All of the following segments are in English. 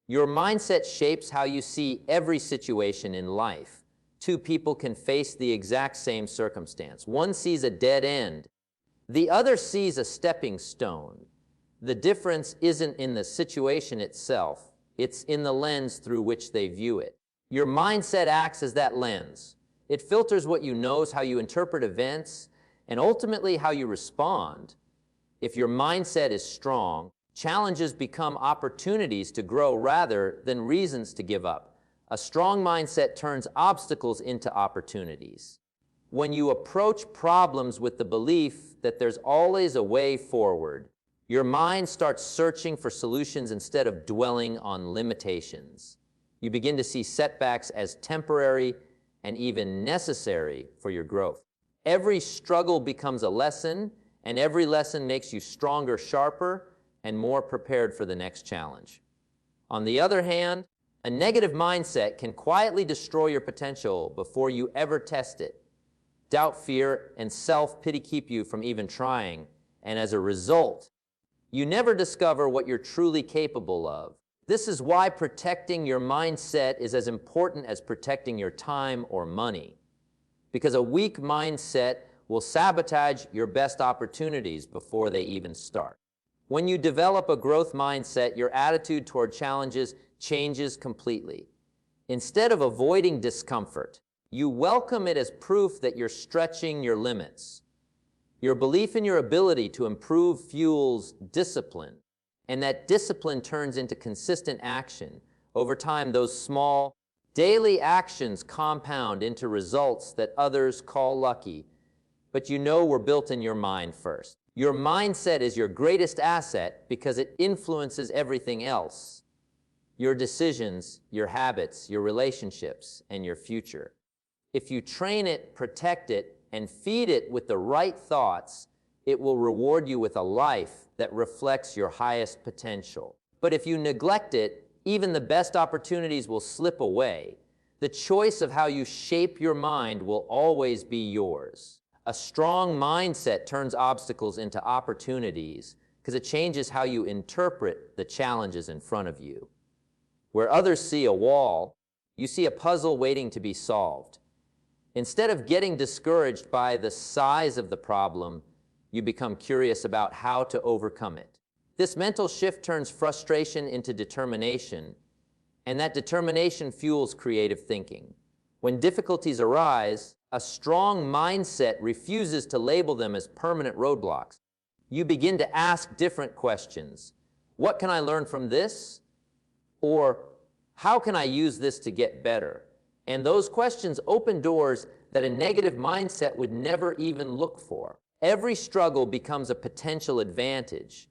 Your mindset shapes how you see every situation in life. Two people can face the exact same circumstance. One sees a dead end. The other sees a stepping stone. The difference isn't in the situation itself. It's in the lens through which they view it. Your mindset acts as that lens. It filters what you know, how you interpret events, and ultimately how you respond. If your mindset is strong, challenges become opportunities to grow rather than reasons to give up. A strong mindset turns obstacles into opportunities. When you approach problems with the belief that there's always a way forward, your mind starts searching for solutions instead of dwelling on limitations. You begin to see setbacks as temporary and even necessary for your growth. Every struggle becomes a lesson, and every lesson makes you stronger, sharper, and more prepared for the next challenge. On the other hand, a negative mindset can quietly destroy your potential before you ever test it. Doubt, fear, and self-pity keep you from even trying, and as a result, you never discover what you're truly capable of. This is why protecting your mindset is as important as protecting your time or money. Because a weak mindset will sabotage your best opportunities before they even start. When you develop a growth mindset, your attitude toward challenges changes completely. Instead of avoiding discomfort, you welcome it as proof that you're stretching your limits. Your belief in your ability to improve fuels discipline, and that discipline turns into consistent action. Over time, those small, daily actions compound into results that others call lucky, but you know were built in your mind first. Your mindset is your greatest asset because it influences everything else. Your decisions, your habits, your relationships, and your future. If you train it, protect it, and feed it with the right thoughts, it will reward you with a life that reflects your highest potential. But if you neglect it, even the best opportunities will slip away. The choice of how you shape your mind will always be yours. A strong mindset turns obstacles into opportunities because it changes how you interpret the challenges in front of you. Where others see a wall, you see a puzzle waiting to be solved. Instead of getting discouraged by the size of the problem, you become curious about how to overcome it. This mental shift turns frustration into determination, and that determination fuels creative thinking. When difficulties arise, a strong mindset refuses to label them as permanent roadblocks. You begin to ask different questions. What can I learn from this? Or how can I use this to get better? And those questions open doors that a negative mindset would never even look for. Every struggle becomes a potential advantage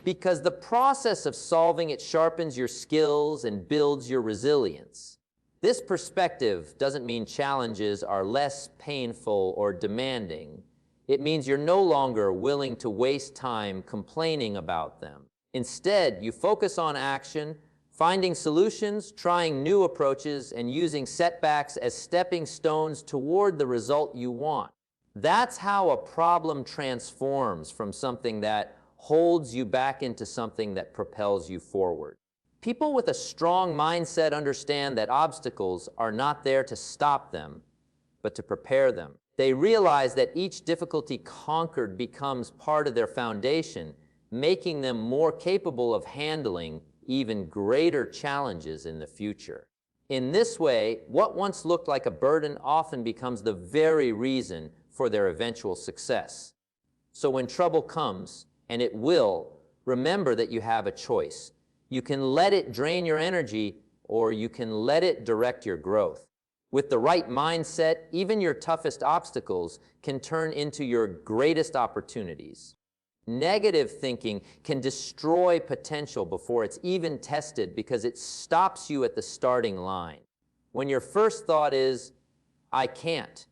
because the process of solving it sharpens your skills and builds your resilience. This perspective doesn't mean challenges are less painful or demanding. It means you're no longer willing to waste time complaining about them. Instead, you focus on action, finding solutions, trying new approaches, and using setbacks as stepping stones toward the result you want. That's how a problem transforms from something that holds you back into something that propels you forward. People with a strong mindset understand that obstacles are not there to stop them, but to prepare them. They realize that each difficulty conquered becomes part of their foundation, making them more capable of handling even greater challenges in the future. In this way, what once looked like a burden often becomes the very reason for their eventual success. So when trouble comes, and it will, remember that you have a choice. You can let it drain your energy, or you can let it direct your growth. With the right mindset, even your toughest obstacles can turn into your greatest opportunities. Negative thinking can destroy potential before it's even tested because it stops you at the starting line. When your first thought is, I can't,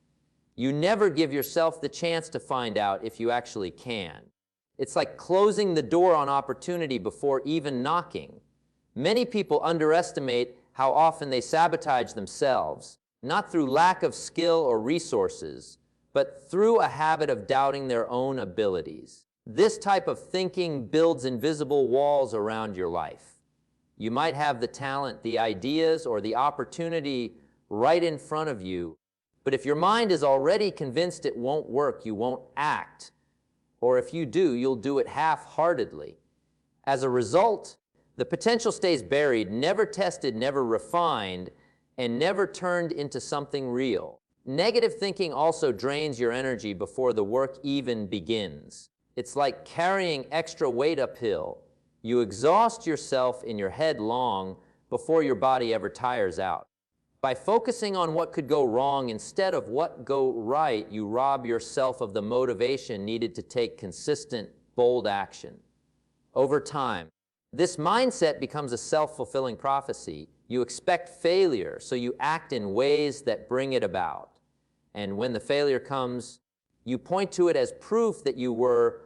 you never give yourself the chance to find out if you actually can. It's like closing the door on opportunity before even knocking. Many people underestimate how often they sabotage themselves, not through lack of skill or resources, but through a habit of doubting their own abilities. This type of thinking builds invisible walls around your life. You might have the talent, the ideas, or the opportunity right in front of you, but if your mind is already convinced it won't work, you won't act. Or if you do, you'll do it half-heartedly. As a result, the potential stays buried, never tested, never refined, and never turned into something real. Negative thinking also drains your energy before the work even begins. It's like carrying extra weight uphill. You exhaust yourself in your head long before your body ever tires out. By focusing on what could go wrong instead of what go right, you rob yourself of the motivation needed to take consistent, bold action. Over time, this mindset becomes a self-fulfilling prophecy. You expect failure, so you act in ways that bring it about. And when the failure comes, you point to it as proof that you were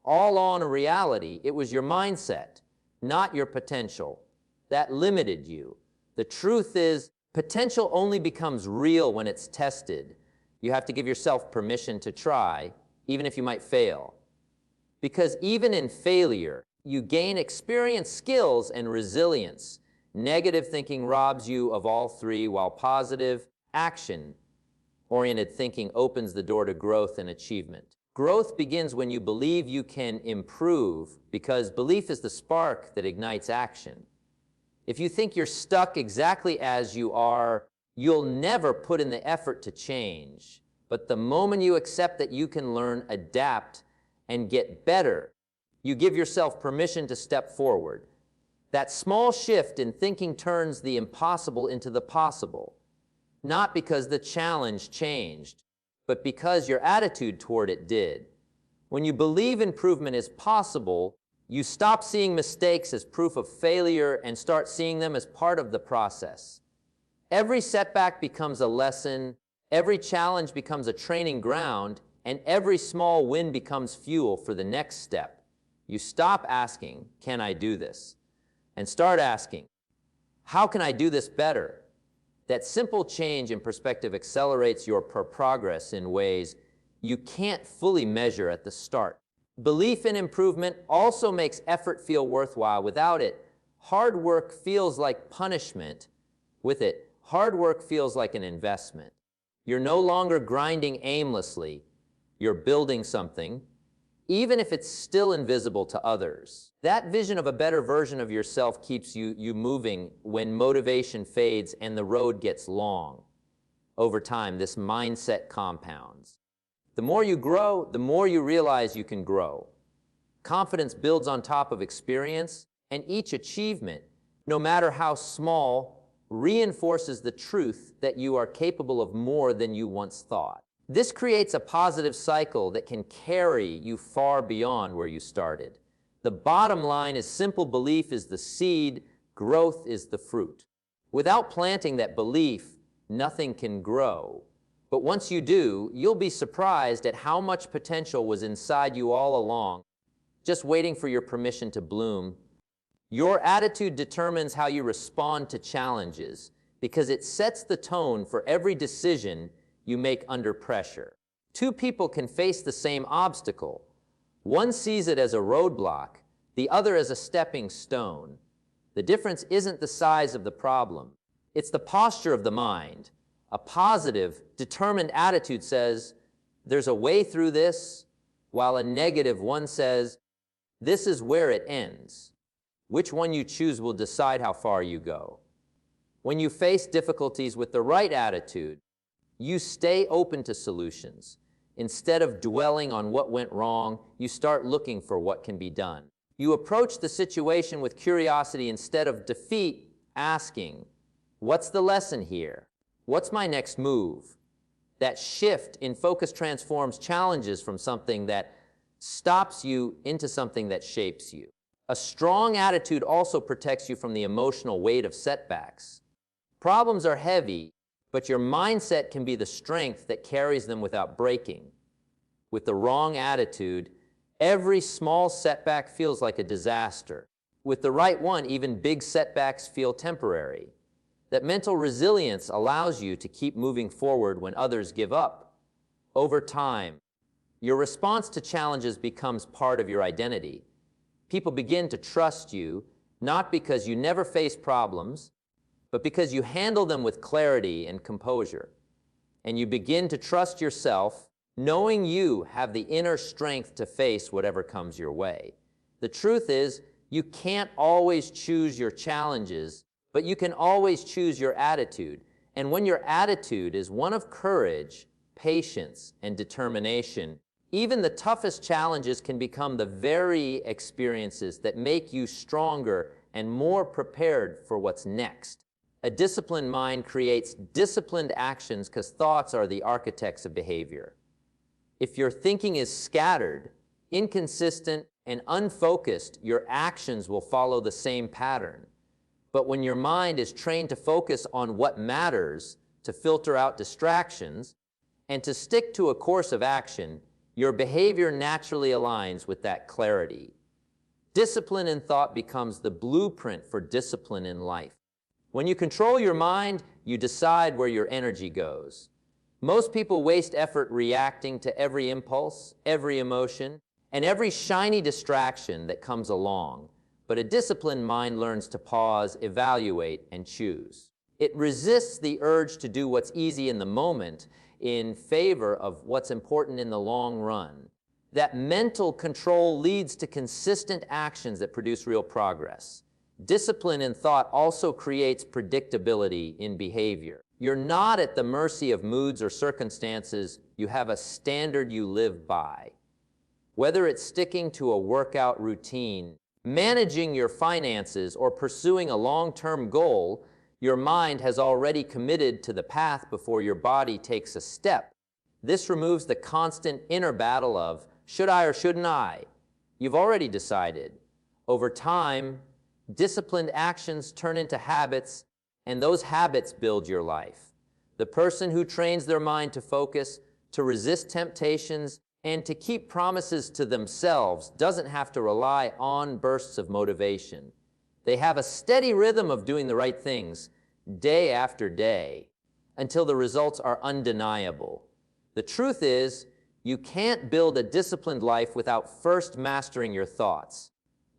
all on a reality. It was your mindset, not your potential, that limited you. The truth is, potential only becomes real when it's tested. You have to give yourself permission to try, even if you might fail. Because even in failure, you gain experience, skills, and resilience. Negative thinking robs you of all three, while positive, action-oriented thinking opens the door to growth and achievement. Growth begins when you believe you can improve, because belief is the spark that ignites action. If you think you're stuck exactly as you are, you'll never put in the effort to change. But the moment you accept that you can learn, adapt, and get better, you give yourself permission to step forward. That small shift in thinking turns the impossible into the possible, not because the challenge changed, but because your attitude toward it did. When you believe improvement is possible, you stop seeing mistakes as proof of failure and start seeing them as part of the process. Every setback becomes a lesson, every challenge becomes a training ground, and every small win becomes fuel for the next step. You stop asking, "Can I do this?" and start asking, "How can I do this better?" That simple change in perspective accelerates your progress in ways you can't fully measure at the start. Belief in improvement also makes effort feel worthwhile. Without it, hard work feels like punishment. With it, hard work feels like an investment. You're no longer grinding aimlessly. You're building something, even if it's still invisible to others. That vision of a better version of yourself keeps you moving when motivation fades and the road gets long. Over time, this mindset compounds. The more you grow, the more you realize you can grow. Confidence builds on top of experience, and each achievement, no matter how small, reinforces the truth that you are capable of more than you once thought. This creates a positive cycle that can carry you far beyond where you started. The bottom line is simple: belief is the seed, growth is the fruit. Without planting that belief, nothing can grow. But once you do, you'll be surprised at how much potential was inside you all along, just waiting for your permission to bloom. Your attitude determines how you respond to challenges, because it sets the tone for every decision you make under pressure. Two people can face the same obstacle. One sees it as a roadblock, the other as a stepping stone. The difference isn't the size of the problem, it's the posture of the mind. A positive, determined attitude says, "There's a way through this," while a negative one says, "This is where it ends." Which one you choose will decide how far you go. When you face difficulties with the right attitude, you stay open to solutions. Instead of dwelling on what went wrong, you start looking for what can be done. You approach the situation with curiosity instead of defeat, asking, "What's the lesson here? What's my next move?" That shift in focus transforms challenges from something that stops you into something that shapes you. A strong attitude also protects you from the emotional weight of setbacks. Problems are heavy, but your mindset can be the strength that carries them without breaking. With the wrong attitude, every small setback feels like a disaster. With the right one, even big setbacks feel temporary. That mental resilience allows you to keep moving forward when others give up. Over time, your response to challenges becomes part of your identity. People begin to trust you, not because you never face problems, but because you handle them with clarity and composure. And you begin to trust yourself, knowing you have the inner strength to face whatever comes your way. The truth is, you can't always choose your challenges, but you can always choose your attitude. And when your attitude is one of courage, patience, and determination, even the toughest challenges can become the very experiences that make you stronger and more prepared for what's next. A disciplined mind creates disciplined actions because thoughts are the architects of behavior. If your thinking is scattered, inconsistent, and unfocused, your actions will follow the same pattern. But when your mind is trained to focus on what matters, to filter out distractions, and to stick to a course of action, your behavior naturally aligns with that clarity. Discipline in thought becomes the blueprint for discipline in life. When you control your mind, you decide where your energy goes. Most people waste effort reacting to every impulse, every emotion, and every shiny distraction that comes along. But a disciplined mind learns to pause, evaluate, and choose. It resists the urge to do what's easy in the moment in favor of what's important in the long run. That mental control leads to consistent actions that produce real progress. Discipline in thought also creates predictability in behavior. You're not at the mercy of moods or circumstances. You have a standard you live by. Whether it's sticking to a workout routine, managing your finances, or pursuing a long-term goal, your mind has already committed to the path before your body takes a step. This removes the constant inner battle of, should I or shouldn't I? You've already decided. Over time, disciplined actions turn into habits, and those habits build your life. The person who trains their mind to focus, to resist temptations, and to keep promises to themselves doesn't have to rely on bursts of motivation. They have a steady rhythm of doing the right things day after day until the results are undeniable. The truth is, you can't build a disciplined life without first mastering your thoughts.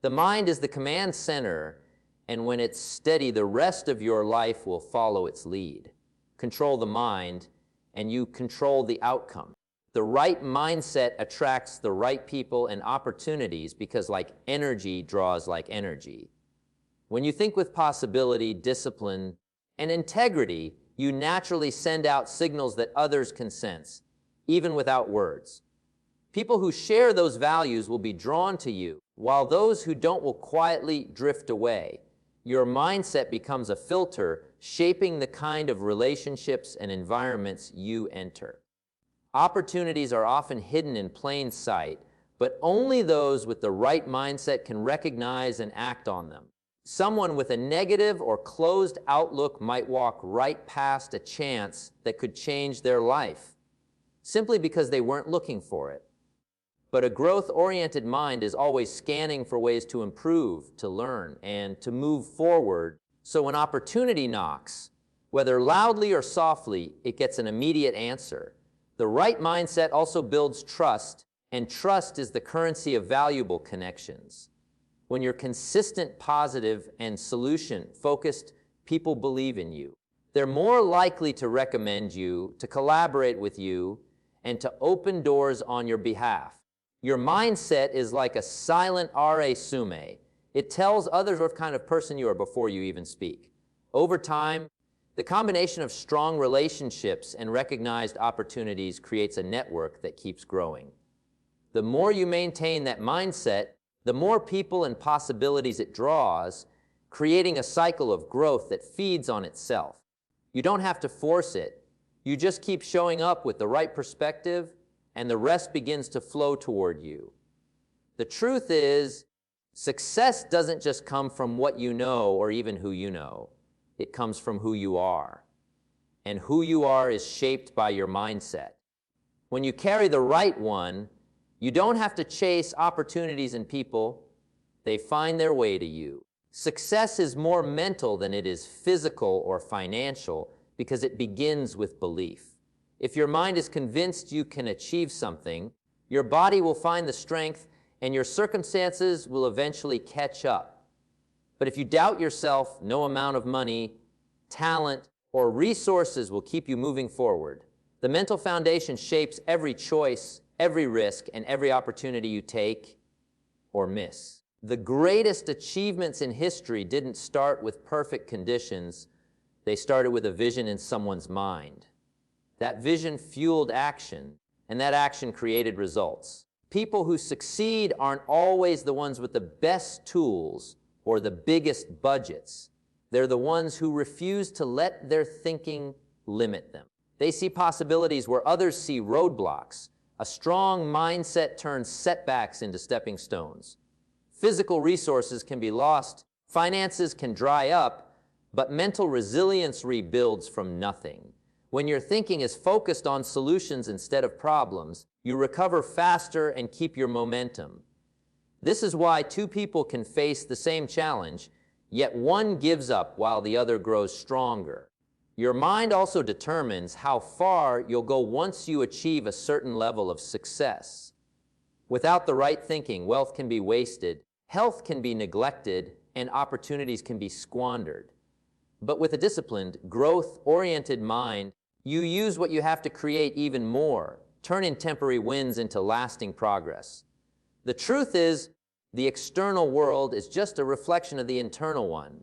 The mind is the command center, and when it's steady, the rest of your life will follow its lead. Control the mind, and you control the outcome. The right mindset attracts the right people and opportunities because like energy draws like energy. When you think with possibility, discipline, and integrity, you naturally send out signals that others can sense, even without words. People who share those values will be drawn to you, while those who don't will quietly drift away. Your mindset becomes a filter, shaping the kind of relationships and environments you enter. Opportunities are often hidden in plain sight, but only those with the right mindset can recognize and act on them. Someone with a negative or closed outlook might walk right past a chance that could change their life, simply because they weren't looking for it. But a growth-oriented mind is always scanning for ways to improve, to learn, and to move forward. So when opportunity knocks, whether loudly or softly, it gets an immediate answer. The right mindset also builds trust, and trust is the currency of valuable connections. When you're consistent, positive, and solution-focused, people believe in you. They're more likely to recommend you, to collaborate with you, and to open doors on your behalf. Your mindset is like a silent resume. It tells others what kind of person you are before you even speak. Over time, the combination of strong relationships and recognized opportunities creates a network that keeps growing. The more you maintain that mindset, the more people and possibilities it draws, creating a cycle of growth that feeds on itself. You don't have to force it. You just keep showing up with the right perspective, and the rest begins to flow toward you. The truth is, success doesn't just come from what you know or even who you know. It comes from who you are. And who you are is shaped by your mindset. When you carry the right one, you don't have to chase opportunities and people. They find their way to you. Success is more mental than it is physical or financial because it begins with belief. If your mind is convinced you can achieve something, your body will find the strength and your circumstances will eventually catch up. But if you doubt yourself, no amount of money, talent, or resources will keep you moving forward. The mental foundation shapes every choice, every risk, and every opportunity you take or miss. The greatest achievements in history didn't start with perfect conditions. They started with a vision in someone's mind. That vision fueled action, and that action created results. People who succeed aren't always the ones with the best tools or the biggest budgets. They're the ones who refuse to let their thinking limit them. They see possibilities where others see roadblocks. A strong mindset turns setbacks into stepping stones. Physical resources can be lost, finances can dry up, but mental resilience rebuilds from nothing. When your thinking is focused on solutions instead of problems, you recover faster and keep your momentum. This is why two people can face the same challenge, yet one gives up while the other grows stronger. Your mind also determines how far you'll go once you achieve a certain level of success. Without the right thinking, wealth can be wasted, health can be neglected, and opportunities can be squandered. But with a disciplined, growth-oriented mind, you use what you have to create even more, turning temporary wins into lasting progress. The truth is, the external world is just a reflection of the internal one.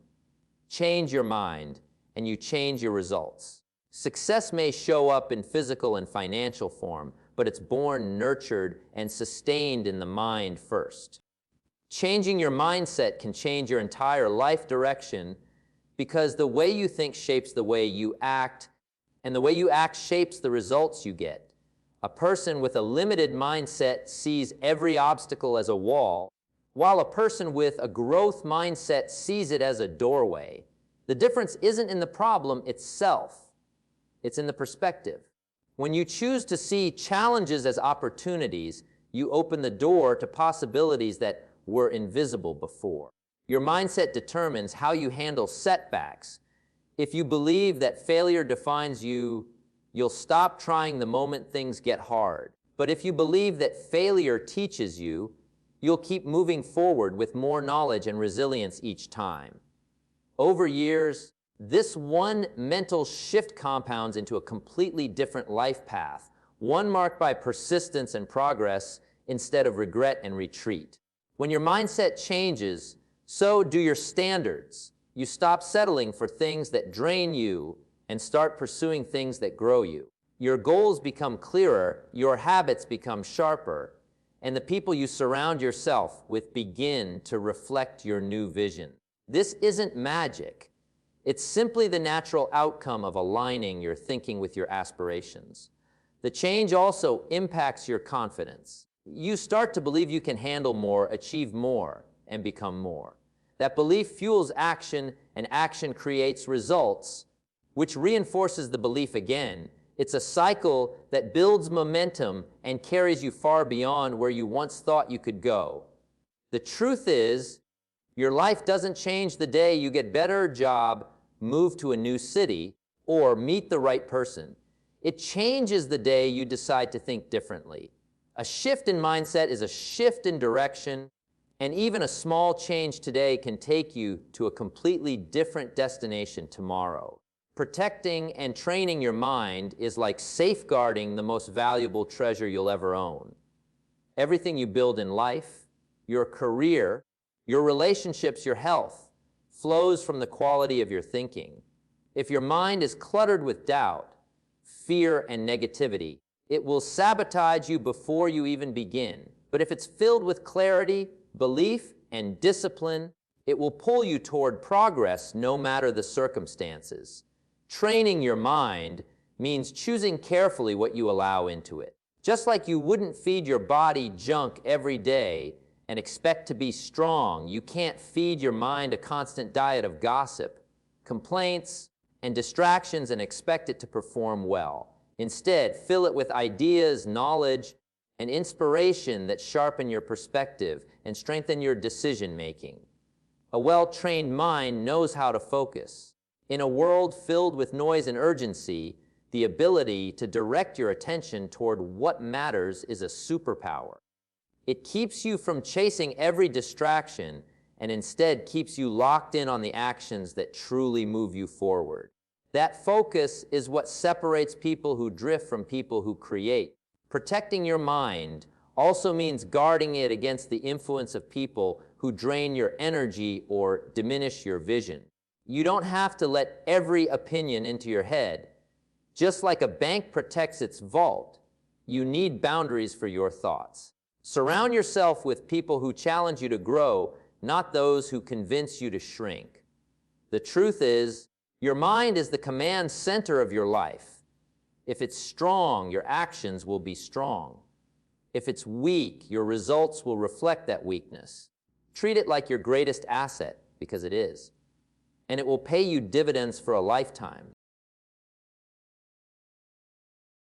Change your mind, and you change your results. Success may show up in physical and financial form, but it's born, nurtured, and sustained in the mind first. Changing your mindset can change your entire life direction because the way you think shapes the way you act, and the way you act shapes the results you get. A person with a limited mindset sees every obstacle as a wall, while a person with a growth mindset sees it as a doorway. The difference isn't in the problem itself, it's in the perspective. When you choose to see challenges as opportunities, you open the door to possibilities that were invisible before. Your mindset determines how you handle setbacks. If you believe that failure defines you, you'll stop trying the moment things get hard. But if you believe that failure teaches you, you'll keep moving forward with more knowledge and resilience each time. Over years, this one mental shift compounds into a completely different life path, one marked by persistence and progress instead of regret and retreat. When your mindset changes, so do your standards. You stop settling for things that drain you and start pursuing things that grow you. Your goals become clearer, your habits become sharper, and the people you surround yourself with begin to reflect your new vision. This isn't magic. It's simply the natural outcome of aligning your thinking with your aspirations. The change also impacts your confidence. You start to believe you can handle more, achieve more, and become more. That belief fuels action, and action creates results, which reinforces the belief again. It's a cycle that builds momentum and carries you far beyond where you once thought you could go. The truth is, your life doesn't change the day you get a better job, move to a new city, or meet the right person. It changes the day you decide to think differently. A shift in mindset is a shift in direction, and even a small change today can take you to a completely different destination tomorrow. Protecting and training your mind is like safeguarding the most valuable treasure you'll ever own. Everything you build in life, your career, your relationships, your health, flows from the quality of your thinking. If your mind is cluttered with doubt, fear, and negativity, it will sabotage you before you even begin. But if it's filled with clarity, belief, and discipline, it will pull you toward progress no matter the circumstances. Training your mind means choosing carefully what you allow into it. Just like you wouldn't feed your body junk every day and expect to be strong, you can't feed your mind a constant diet of gossip, complaints, and distractions and expect it to perform well. Instead, fill it with ideas, knowledge, and inspiration that sharpen your perspective and strengthen your decision-making. A well-trained mind knows how to focus. In a world filled with noise and urgency, the ability to direct your attention toward what matters is a superpower. It keeps you from chasing every distraction and instead keeps you locked in on the actions that truly move you forward. That focus is what separates people who drift from people who create. Protecting your mind also means guarding it against the influence of people who drain your energy or diminish your vision. You don't have to let every opinion into your head. Just like a bank protects its vault, you need boundaries for your thoughts. Surround yourself with people who challenge you to grow, not those who convince you to shrink. The truth is, your mind is the command center of your life. If it's strong, your actions will be strong. If it's weak, your results will reflect that weakness. Treat it like your greatest asset, because it is. And it will pay you dividends for a lifetime.